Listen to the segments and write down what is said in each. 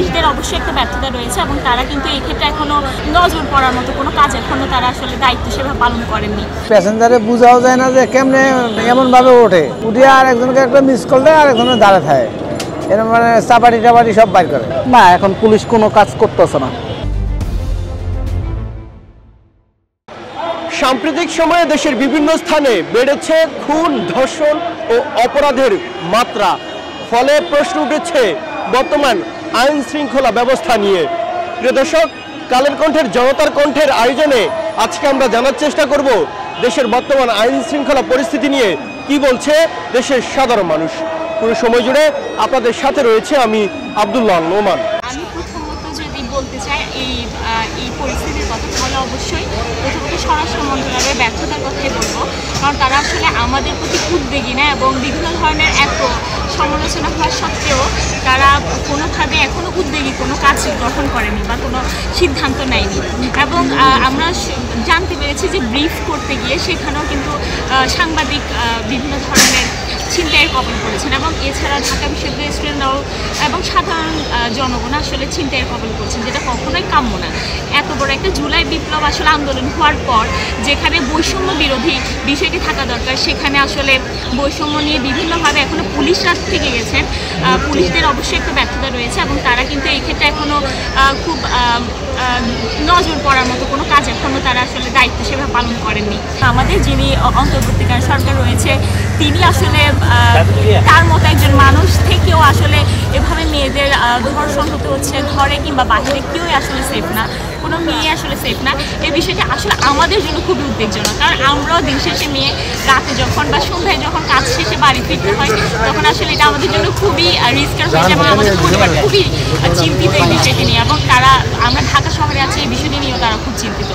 পুলিশদের অবশ্যই একটা ব্যর্থতা রয়েছে এবং তারা কিন্তু এই ক্ষেত্রে এখনো নজর পড়ার মতো কোনো কাজ এখনো তারা আসলে দায়িত্ব সেভাবে পালন করেননি। প্যাসেঞ্জারে বোঝাও যায় না যে কেমনে এমনভাবে ওঠে, উঠে আর একজনকে একটা মিস কল দেয় আর একজনে দাঁড়া থাকে, এরকম মানে চাপাটি টাপাটি সব বাইর করে। না, এখন পুলিশ কোনো কাজ করতেছে না। সাম্প্রতিক সময়ে দেশের বিভিন্ন স্থানে বেড়েছে খুন, ধর্ষণ ও অপরাধের মাত্রা। ফলে প্রশ্ন উঠেছে বর্তমান আইন শৃঙ্খলা ব্যবস্থা নিয়ে। প্রিয় দর্শক, কালের কণ্ঠের জনতার কণ্ঠের আয়োজনে আজকে আমরা জানার চেষ্টা করব দেশের বর্তমান আইন শৃঙ্খলা পরিস্থিতি নিয়ে কি বলছে দেশের সাধারণ মানুষ। পুরো সময় জুড়ে আপনাদের সাথে রয়েছে আমি আব্দুল্লাহ নোমান। আমি প্রথমত যদি বলতে চাই এই পরিস্থিতির কথা, তাহলে অবশ্যই প্রথমত স্বরাষ্ট্র মন্ত্রণালয়ের ব্যর্থতার কথাই বলবো, কারণ তারা আসলে আমাদের প্রতি উদ্বেগী না এবং বিভিন্ন ধরনের এত সমালোচনা হওয়া সত্ত্বেও তারা কোনোভাবে এখনও উদ্বেগী কোনো কাজ গ্রহণ করেনি বা কোনো সিদ্ধান্ত নেয়নি। এবং আমরা জানতে পেরেছি যে ব্রিফ করতে গিয়ে সেখানেও কিন্তু সাংবাদিক বিভিন্ন ধরনের ছিনতাইয়ের কবল করেছেন এবং এছাড়া ঢাকা বিশ্ববিদ্যালয়ের স্টুডেন্টরাও এবং সাধারণ জনগণ আসলে ছিনতাইয়ের কবল করছেন, যেটা কখনোই কাম্য না। এত বড় একটা জুলাই বিপ্লব আসলে আন্দোলন হওয়ার পর যেখানে বৈষম্য বিরোধী বিষয়টি থাকা দরকার, সেখানে আসলে বৈষম্য নিয়ে বিভিন্নভাবে এখনও পুলিশরা থেকে গেছেন। পুলিশদের অবশ্যই একটা ব্যর্থতা রয়েছে এবং তারা কিন্তু এই ক্ষেত্রে এখনও খুব নজর পড়ার মতো কোনো কাজ এখনও তারা আসলে দায়িত্ব সেভাবে পালন করেননি। আমাদের যিনি অন্তর্বর্তীকালীন সরকার রয়েছে তিনি আসলে তার মতো একজন মানুষ থেকেও আসলে এভাবে মেয়েদের ধর্ষণ হতে হচ্ছে ঘরে কিংবা বাইরে, কেউই আসলে সেফ না, কোনো মেয়ে আসলে সেফ না। এই বিষয়টা আসলে আমাদের জন্য খুবই উদ্বেগজনক, কারণ আমরাও দিন শেষে মেয়ে রাতে যখন বা সন্ধ্যায় যখন কাজ শেষে বাড়ি ফিরতে হয় তখন আসলে এটা আমাদের জন্য খুবই রিস্কের হয়ে যায় এবং আমাদের পরিবার খুবই চিন্তিত এই বিষয়টি নিয়ে। এবং আমরা ঢাকা শহরে আছি, এই বিষয়টি নিয়েও তারা খুব চিন্তিত।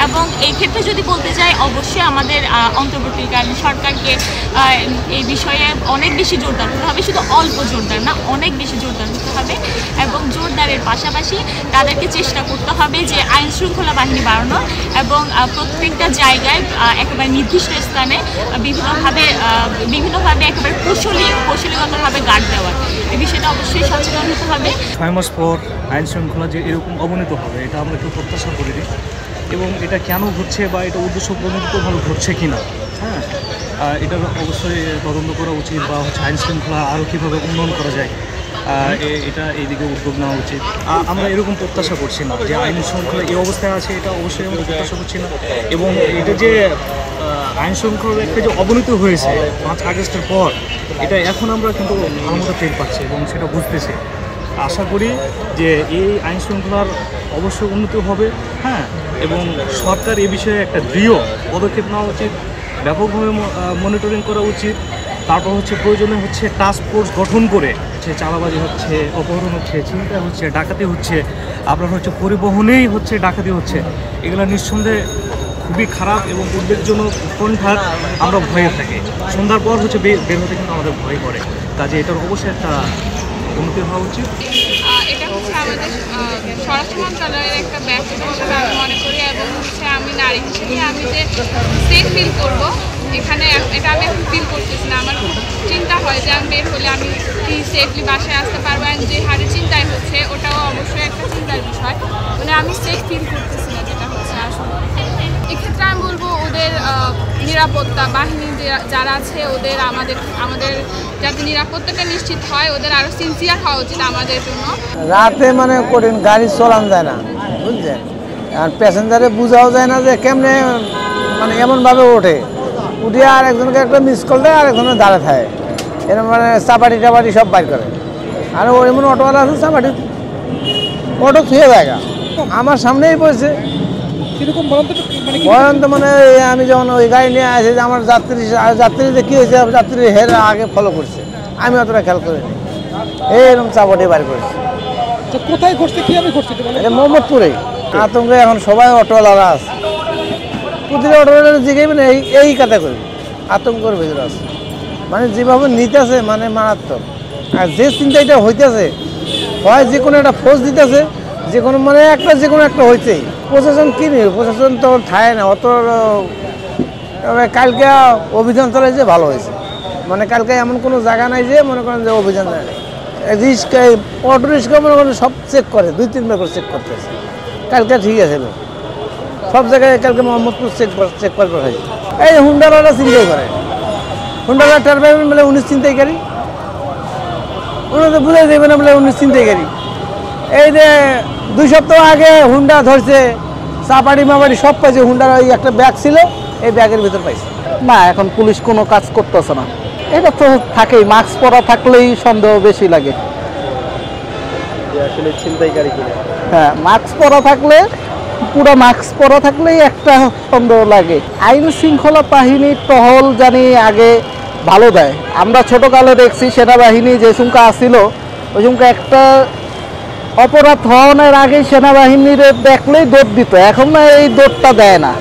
এবং এই ক্ষেত্রে যদি বলতে চাই, অবশ্যই আমাদের অন্তর্বর্তীকালীন সরকারকে এই বিষয়ে অনেক বেশি জোরদার হতে হবে, শুধু অল্প জোরদার না, অনেক বেশি জোরদার হতে হবে। এবং জোরদারের পাশাপাশি তাদেরকে চেষ্টা করতে হবে যে আইন শৃঙ্খলা বাহিনী বাড়ানো এবং প্রত্যেকটা জায়গায় একেবারে নির্দিষ্ট স্থানে বিভিন্নভাবে একেবারে কৌশলীগতভাবে গার্ড দেওয়ার, এই বিষয়টা অবশ্যই সচেতন হতে হবে। 6 মাস পর আইন শৃঙ্খলা যে এরকম অবনতি হবে এটা আমরা কেউ প্রত্যাশা করিনি, এবং এটা কেন ঘটছে বা এটা উদ্দেশ্য প্রণোদিতভাবে ঘটছে কিনা, হ্যাঁ, এটার অবশ্যই তদন্ত করা উচিত বা আইন শৃঙ্খলা আরও কীভাবে উন্নয়ন করা যায় এটা এইদিকে উদ্যোগ নেওয়া উচিত। আমরা এরকম প্রত্যাশা করছি না যে আইন শৃঙ্খলা এই অবস্থায় আছে, এটা অবশ্যই আমরা প্রত্যাশা করছি না। এবং এটা যে আইন শৃঙ্খলার একটা যে অবনতি হয়েছে 5 আগস্টের পর, এটা এখন আমরা কিন্তু ভালো মতো টের পাচ্ছি এবং সেটা বুঝতেছি। আশা করি যে এই আইন শৃঙ্খলার অবশ্যই উন্নতি হবে, হ্যাঁ, এবং সরকার এ বিষয়ে একটা দৃঢ় পদক্ষেপ নেওয়া উচিত, ব্যাপকভাবে মনিটরিং করা উচিত। তারপর প্রয়োজনে টাস্ক ফোর্স গঠন করে চাঁদাবাজি হচ্ছে, অপহরণ হচ্ছে, ছিনতাই হচ্ছে, ডাকাতি হচ্ছে, আপনার পরিবহনেই ডাকাতি হচ্ছে, এগুলো নিঃসন্দেহে খুবই খারাপ এবং উদ্বেগজনক কণ্ঠার আমরা ভয়ে থাকি। সন্ধ্যার পর বের হতে কিন্তু আমাদের ভয় করে, কাজে এটার অবশ্যই একটা উন্নতি হওয়া উচিত। এটা আমাদের স্বরাষ্ট্র মন্ত্রণালয়ের একটা ব্যর্থতা হিসেবে আমি মনে করি, এবং আমি নারী হিসেবে আমি যে সেফ ফিল করবো এখানে, এটা আমি এখন ফিল করতেছি না। আমার খুব চিন্তা হয় যে আমি বের হলে আমি কি সেফলি বাসায় আসতে পারবো, আর যে হারে চিন্তায় হচ্ছে ওটাও অবশ্যই একটা চিন্তার বিষয়। মানে আমি সেফ ফিল করতেছি না, যেটা হচ্ছে আসলে। এক্ষেত্রে আমি বলবো ওদের নিরাপত্তা বাহিনী যারা আছে ওদের আমাদের যাতে নিরাপত্তাটা নিশ্চিত হয়, ওদের আরও সিনসিয়ার হওয়া উচিত আমাদের জন্য। রাতে মানে কঠিন গাড়ি চলানো যায় না, বুঝছেন, আর প্যাসেঞ্জারে বোঝাও যায় না যে কেমনে মানে এমনভাবে ওঠে, উঠে আর একজনকে একটা মিস কল দেয় আর একজনে দাঁড়া থাকে, এরকম মানে চাপাটি টাপাটি সব বাইর করে। আর ওই এমন অটোওয়ালা আছে চাপাটি অটো ছুঁয়ে জায়গা আমার সামনেই পড়ছে। ভয়ন্ত মানে আমি যখন ওই গাড়ি নিয়ে আসি যে আমার যাত্রী যে কী হয়েছে, যাত্রী হের আগে ফলো করছে, আমি অতটা খেয়াল করিনি, এইরকম চাপাটি বাইর করেছে। কোথায় ঘটছে, কীভাবে ঘটছে? মোহাম্মদপুরেই আতঙ্কে এখন সবাই অটোওয়ালারা আছে, প্রতিটা অটোওয়ালারা জিজ্ঞাসা না এই ক্যাটাগরি আতঙ্কের ভিতরে আছে, মানে যেভাবে নিতেছে মানে মারাত্মক। আর যে চিন্তাটা হইতেছে, হয় যে কোনো একটা ফোর্স দিতেছে, যে কোনো মানে যে কোনো একটা হইতেই। প্রশাসন কী নেই, প্রশাসন তো ঠায় না অত। কালকে অভিযান চালাইছে ভালো হয়েছে, মানে কালকে এমন কোনো জায়গা নাই যে মনে করেন যে অভিযান চালায়, রিক্সা অটো রিক্সা মনে করেন সব চেক করে 2-3 বার করে চেক করতেছে। কালকে ঠিক আছে সব জায়গায় কালকে মোহাম্মদপুর চেক করে পাঠাইছে। এই হুন্ডাওয়ালা চিন্তাই করে হুন্ডাওয়ালা টার্বাইন বলে 19 চিন্তাইকারী ওরা তো বুঝাই দেবে না বলে 19 চিন্তাইকারী। এই যে 2 সপ্তাহ আগে হুন্ডা ধরছে চাপাড়ি মাপাড়ি সব পাইছে। হুন্ডার ওই একটা ব্যাগ ছিল এই ব্যাগের ভিতর পাইছে। না এখন পুলিশ কোনো কাজ করতেছে না, এটা তো থাকেই, মাস্ক পরা থাকলেই সন্দেহ বেশি লাগে। আসলে ছিনতাইকারী কিনা হ্যাঁ, মাস্ক পরা থাকলে, পুরো মাস্ক পরা থাকলেই একটা সন্দেহ লাগে। আইন শৃঙ্খলা বাহিনী টহল জানি আগে ভালো দেয়। আমরা ছোটকালে দেখছি সেনাবাহিনী যে সংখ্যা আসছিল ওই সংখ্যা একটা অপরাধ হওয়ার আগেই সেনাবাহিনীর দেখলেই দৌড় দিত, এখন না এই দৌড়টা দেয় না।